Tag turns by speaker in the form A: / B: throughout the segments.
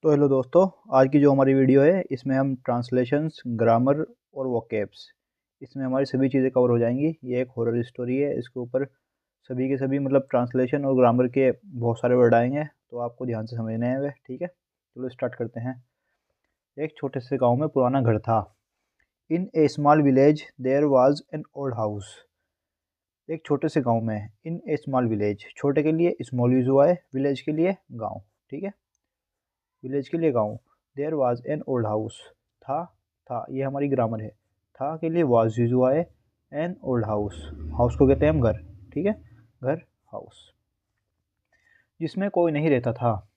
A: तो हेलो दोस्तों, आज की जो हमारी वीडियो है इसमें हम ट्रांसलेशंस, ग्रामर और वोकैब्स इसमें हमारी सभी चीज़ें कवर हो जाएंगी। ये एक हॉरर स्टोरी है। इसके ऊपर सभी के सभी मतलब ट्रांसलेशन और ग्रामर के बहुत सारे वर्ड आएंगे, तो आपको ध्यान से समझने हैं वे। ठीक है, चलो स्टार्ट करते हैं। एक छोटे से गांव में पुराना घर था। In a small village there was an old house. एक छोटे से गांव में, इन ए स्मॉल विलेज, छोटे के लिए स्मॉल यूज हुआ है, विलेज के लिए गांव। ठीक है, विलेज के लिए गांव। There was an old house, था ये हमारी ग्रामर है। था के लिए वाज यूज हुआ है। एन ओल्ड हाउस, हाउस को कहते हैं हम घर। ठीक है, घर, हाउस। जिसमें कोई नहीं रहता था,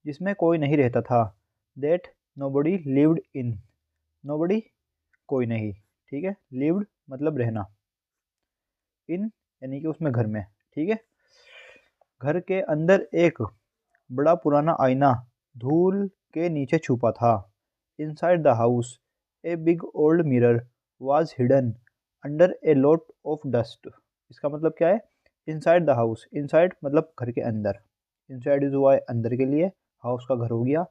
A: जिसमें कोई नहीं रहता था। That nobody lived in, nobody कोई नहीं। ठीक है, लिव्ड मतलब रहना, इन यानी कि उसमें घर में। ठीक है, घर के अंदर एक बड़ा पुराना आईना धूल के नीचे छुपा था। Inside the house a big old mirror was hidden under a lot of dust. इसका मतलब क्या है? इनसाइड द हाउस, इनसाइड मतलब घर के अंदर, इनसाइड इज हुआ है अंदर के लिए, हाउस का घर हो गया।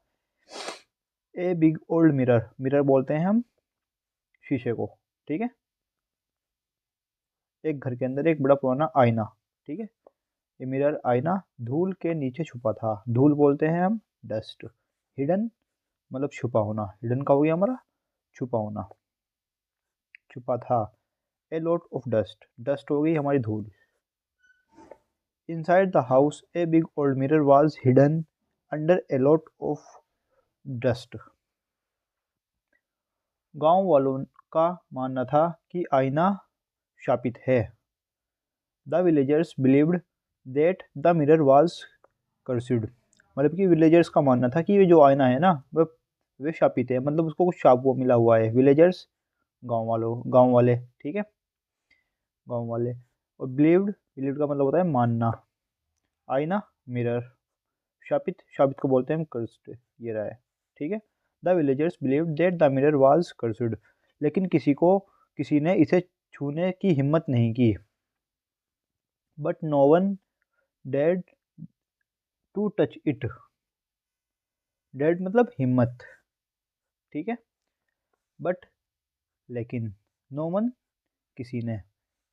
A: ए बिग ओल्ड मिरर, मिरर बोलते हैं हम शीशे को। ठीक है, एक घर के अंदर एक बड़ा पुराना आईना। ठीक है, ये मिरर आईना धूल के नीचे छुपा था। धूल बोलते हैं हम डस्ट। हिडन मतलब छुपा होना, हिडन का हो गया हमारा छुपा होना, छुपा था। A lot of dust, dust हो गई हमारी धूल। Inside the house a big old mirror was hidden under a lot of dust. गांव वालों का मानना था कि आईना शापित है। The villagers believed that the mirror was cursed. मतलब कि विलेजर्स का मानना था कि ये जो आईना है ना वह वे शापित है, मतलब उसको कुछ शाप वो मिला हुआ है। विलेजर्स गांव वालों, गांव वाले। ठीक है, गांव वाले। और बिलीव्ड, बिलीव्ड का मतलब होता है मानना। आईना, मिरर, शापित, शापित को बोलते हैं हम कर्स्ड। ये रहा है। ठीक है, the villagers believed that the mirror was cursed. लेकिन किसी ने इसे छूने की हिम्मत नहीं की। बट नो वन डेड टू टच इट। डेड मतलब हिम्मत। ठीक है, बट लेकिन, नो वन किसी ने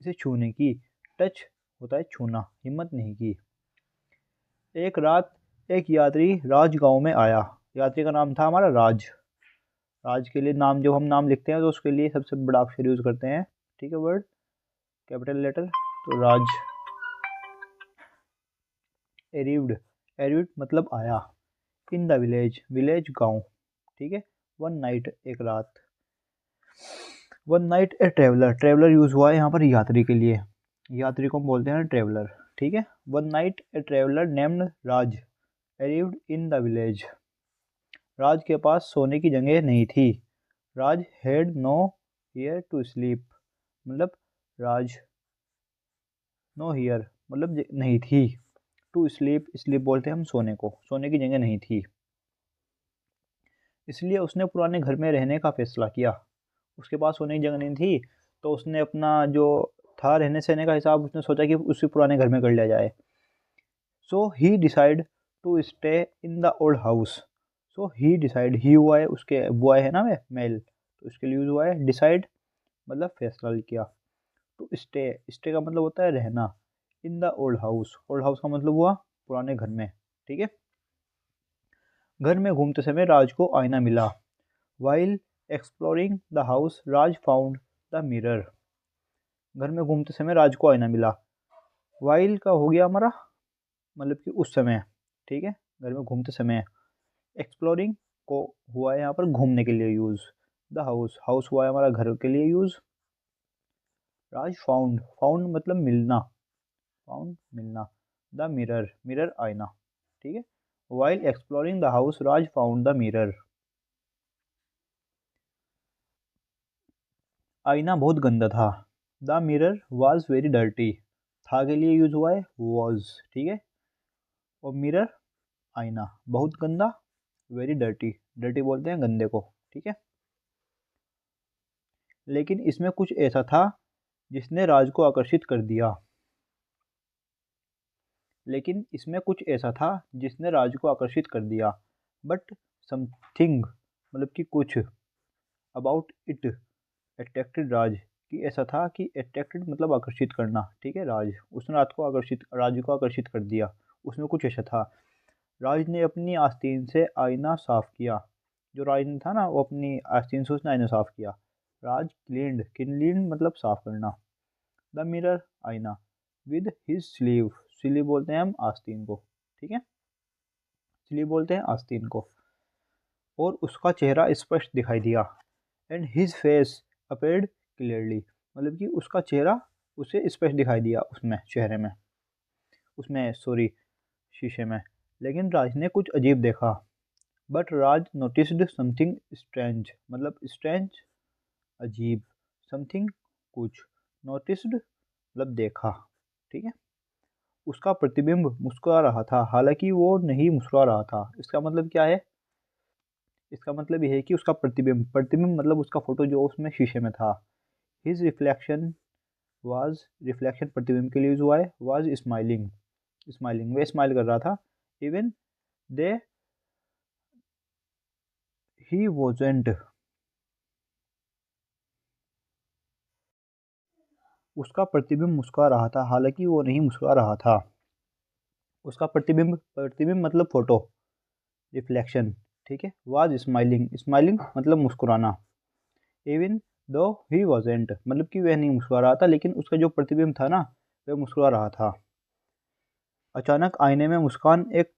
A: इसे छूने की, टच होता है छूना, हिम्मत नहीं की। एक रात एक यात्री राज गांव में आया। यात्री का नाम था हमारा राज। राज के लिए नाम, जब हम नाम लिखते हैं तो उसके लिए सबसे बड़ा अक्षर यूज करते हैं। ठीक है, वर्ड कैपिटल लेटर, तो राज। एरिव्ड, एरिव्ड मतलब आया। इन द विलेज, विलेज गांव। ठीक है, वन नाइट एक रात। One night a traveller, traveller use हुआ है यहाँ पर यात्री के लिए। यात्री को हम बोलते हैं ट्रेवलर। ठीक है, one night a traveller named Raj arrived in the village. Raj के पास सोने की जगह नहीं थी। Raj had no here to sleep, मतलब राज, नो हियर मतलब नहीं थी, टू स्लीप, स्लीप बोलते हैं हम सोने को, सोने की जगह नहीं थी। इसलिए उसने पुराने घर में रहने का फैसला किया। उसके पास सोने की जगह नहीं थी, तो उसने अपना जो था रहने सहने का हिसाब उसने सोचा कि उसी पुराने घर में कर लिया जाए। So he decide to stay in the old house. So he decide, ही हुआ है उसके बॉय है ना वे मेल, तो उसके लिए यूज हुआ है डिसाइड मतलब फैसला किया। टू स्टे, स्टे का मतलब होता है रहना। इन the old house, old house का मतलब हुआ पुराने घर में। ठीक है, घर में घूमते समय राज को आईना मिला। While exploring the house Raj found the mirror. घर में घूमते समय राज को आईना मिला। वाइल का हो गया हमारा मतलब कि उस समय। ठीक है, घर में घूमते समय। एक्सप्लोरिंग को हुआ है यहाँ पर घूमने के लिए यूज। द हाउस, हाउस हुआ है हमारा घर के लिए यूज। राज फाउंड, फाउंड मतलब मिलना, फाउंड मिलना। द मिरर, मिरर आईना। ठीक है, while exploring the house Raj found the mirror. आईना बहुत गंदा था। The mirror was very dirty, था के लिए यूज हुआ है वॉज। ठीक है, और मिरर आईना बहुत गंदा, वेरी डर्टी, डर्टी बोलते हैं गंदे को। ठीक है, लेकिन इसमें कुछ ऐसा था जिसने राज को आकर्षित कर दिया। लेकिन इसमें कुछ ऐसा था जिसने राज को आकर्षित कर दिया। बट समथिंग मतलब कि कुछ, अबाउट इट अट्रैक्टेड राज, कि ऐसा था कि अट्रैक्टेड मतलब आकर्षित करना, ठीक है। उसने राज को आकर्षित कर दिया, उसमें कुछ ऐसा था। राज ने अपनी आस्तीन से आईना साफ किया, जो राज ने था ना वो अपनी आस्तीन से उसने आईना साफ किया। राज क्लीन्ड मतलब साफ करना द मिरर आईना विद हिज स्लीव बोलते हैं हम आस्तीन को, ठीक है, स्लीव बोलते हैं आस्तीन को। और उसका चेहरा स्पष्ट दिखाई दिया, and his face appeared clearly, मतलब कि उसका चेहरा उसे स्पष्ट दिखाई दिया उसमें चेहरे में, उसमें सॉरी शीशे में। लेकिन राज ने कुछ अजीब देखा, but Raj noticed something strange, मतलब स्ट्रेंज अजीब, समथिंग कुछ, नोटिस्ड मतलब देखा, ठीक है। उसका प्रतिबिंब मुस्कुरा रहा था, हालांकि वो नहीं मुस्कुरा रहा था। इसका मतलब क्या है? इसका मतलब यह है कि उसका प्रतिबिंब मतलब उसका फोटो जो उसमें शीशे में था। हिज रिफ्लेक्शन वाज, रिफ्लेक्शन प्रतिबिंब के लिए यूज हुआ है, वाज स्माइलिंग वे स्माइल कर रहा था। इवन दे ही वॉजेंट, उसका प्रतिबिंब मुस्कुरा रहा था, हालांकि वो नहीं मुस्कुरा रहा था। उसका प्रतिबिंब मतलब फोटो, रिफ्लेक्शन, ठीक है। वाज स्माइलिंग मतलब मुस्कुराना। इवन दो ही वॉजेंट मतलब कि वह नहीं मुस्कुरा रहा था, लेकिन उसका जो प्रतिबिंब था ना वह मुस्कुरा रहा था। अचानक आईने में मुस्कान एक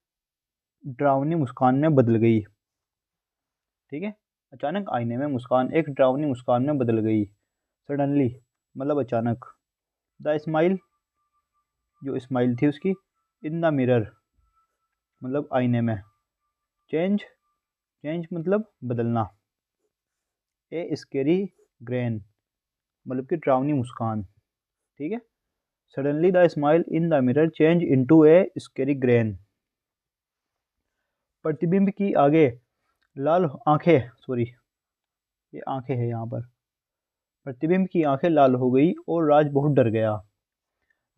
A: डरावनी मुस्कान में बदल गई, ठीक है। अचानक आईने में मुस्कान एक डरावनी मुस्कान में बदल गई। सडनली मतलब अचानक। द स्माइल, जो स्माइल थी उसकी, इन द मिरर मतलब आईने में, चेंज मतलब बदलना। ए स्केरी ग्रेन मतलब कि डरावनी मुस्कान, ठीक है। Suddenly the smile in the mirror change into A scary grain. प्रतिबिंब की आगे लाल आंखें, सॉरी ये आंखें है यहाँ पर। प्रतिबिंब की आंखें लाल हो गई और राज बहुत डर गया।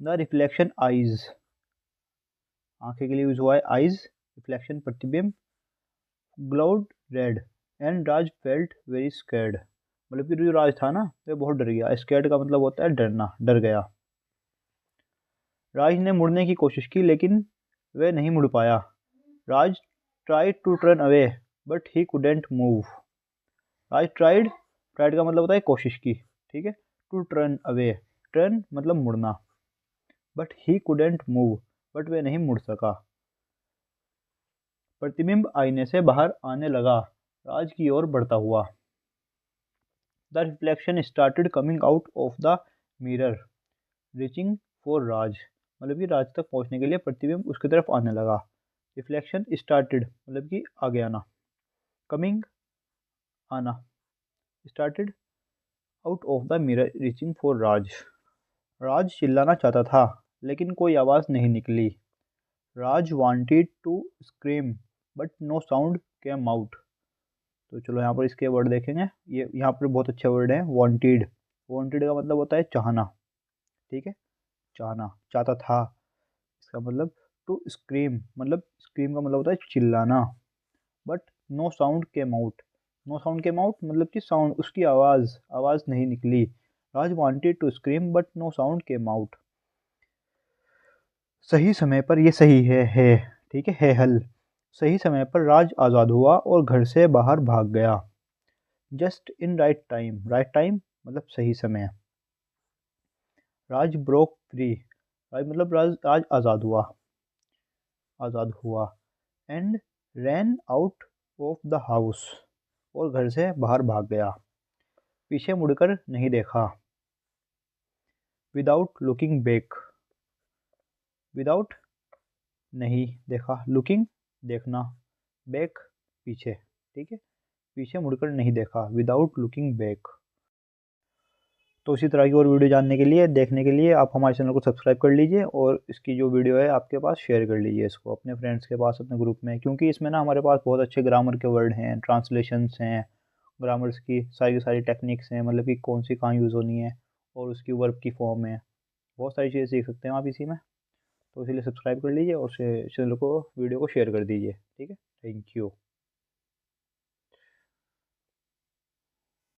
A: द रिफ्लेक्शन आईज, आंखें के लिए यूज हुआ है आईज, रिफ्लेक्शन प्रतिबिंब, glowed red, and Raj felt very scared, मतलब कि जो राज था ना वह बहुत डर गया। स्कैर्ड का मतलब होता है डरना, डर गया। राज ने मुड़ने की कोशिश की लेकिन वह नहीं मुड़ पाया। Raj tried to turn away but he couldn't move. Raj tried का मतलब होता है कोशिश की, ठीक है। टू टर्न अवे, टर्न मतलब मुड़ना, but he couldn't move but वह नहीं मुड़ सका। प्रतिबिंब आईने से बाहर आने लगा, राज की ओर बढ़ता हुआ। The reflection started coming out of the mirror reaching for Raj, मतलब कि राज तक पहुंचने के लिए प्रतिबिंब उसकी तरफ आने लगा। रिफ्लेक्शन स्टार्टेड मतलब कि आगे आना, कमिंग आना, started out of the mirror reaching for Raj. Raj चिल्लाना चाहता था लेकिन कोई आवाज़ नहीं निकली। Raj wanted to scream but no sound came out. तो चलो यहाँ पर इसके वर्ड देखेंगे। ये यहाँ पर बहुत अच्छे वर्ड हैं। वांटेड, वांटेड का मतलब होता है चाहना, ठीक है, चाहना, चाहता था। इसका मतलब टू स्क्रीम, मतलब स्क्रीम का मतलब होता है चिल्लाना। But no sound came out, no sound came out मतलब कि साउंड, उसकी आवाज़ नहीं निकली। Raj wanted to scream but no sound came out. सही समय पर, ये सही है, ठीक है हल। सही समय पर राज आज़ाद हुआ और घर से बाहर भाग गया। जस्ट इन राइट टाइम मतलब सही समय। राज ब्रोक फ्री, राज मतलब राज आज़ाद हुआ। And ran out of the house, और घर से बाहर भाग गया। पीछे मुड़कर नहीं देखा। विदाउट लुकिंग बैक, विदाउट नहीं देखा, लुकिंग देखना, बैक पीछे, ठीक है, पीछे मुड़कर नहीं देखा, विदाउट लुकिंग बैक। तो इसी तरह की और वीडियो जानने के लिए, देखने के लिए आप हमारे चैनल को सब्सक्राइब कर लीजिए, और इसकी जो वीडियो है आपके पास शेयर कर लीजिए इसको अपने फ्रेंड्स के पास, अपने ग्रुप में, क्योंकि इसमें ना हमारे पास बहुत अच्छे ग्रामर के वर्ड हैं, ट्रांसलेशंस हैं, ग्रामर्स की सारी टेक्निक्स हैं, मतलब कि कौन सी कहाँ यूज़ होनी है, और उसकी वर्ब की फॉर्म है, बहुत सारी चीज़ें सीख सकते हैं आप इसी में। तो इसीलिए सब्सक्राइब कर लीजिए और चैनल को, वीडियो को शेयर कर दीजिए, ठीक है। Thank you.